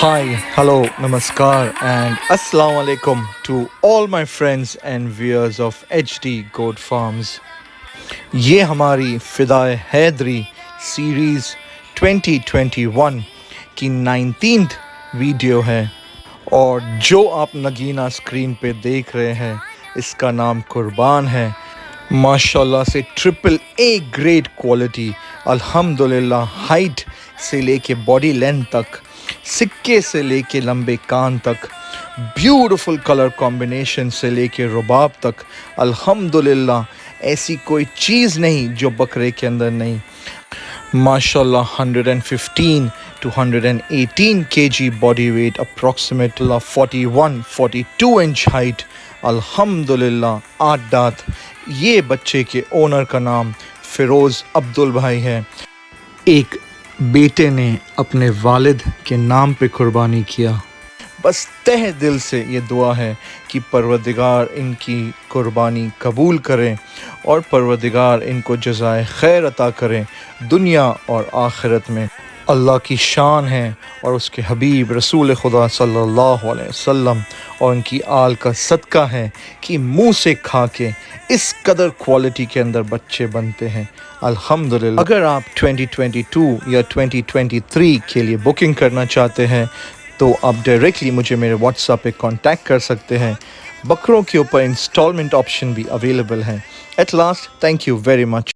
Hi, hello, namaskar and assalamu alaikum to all my friends and viewers of HD Goat Farms. ये हमारी फिदा Hydari series 2021 की 19th video है और जो आप नगीना स्क्रीन पे देख रहे हैं इसका नाम कुर्बान है। माशाल्लाह से ट्रिपल ए ग्रेड क्वालिटी, अल्हम्दुलिल्लाह हाइट से लेके बॉडी लेंथ तक, सिक्के से लेके लंबे कान तक, ब्यूटीफुल कलर कॉम्बिनेशन से लेके रुबाब तक, अल्हम्दुलिल्लाह ऐसी कोई चीज़ नहीं जो बकरे के अंदर नहीं। माशाल्लाह 115 to 118 kg body weight, approximately 41-42 inch height, अल्हम्दुलिल्लाह 8 दात। ये बच्चे के ओनर का नाम फिरोज़ अब्दुल भाई है। एक बेटे ने अपने वालिद के नाम पे कुर्बानी किया। बस तहे दिल से ये दुआ है कि परवरदिगार इनकी कुर्बानी कबूल करें और परवरदिगार इनको जज़ाए खैर अता करें दुनिया और आखिरत में। अल्लाह की शान है और उसके हबीब रसूल खुदा सल्लल्लाहु अलैहि वसल्लम और उनकी आल का सदका है कि मुंह से खा के इस कदर क्वालिटी के अंदर बच्चे बनते हैं, अल्हम्दुलिल्लाह। अगर आप 2022 या 2023 के लिए बुकिंग करना चाहते हैं तो आप डायरेक्टली मुझे मेरे व्हाट्सएप पे कांटेक्ट कर सकते हैं। बकरों के ऊपर इंस्टॉलमेंट ऑप्शन भी अवेलेबल है। At last, thank you very much.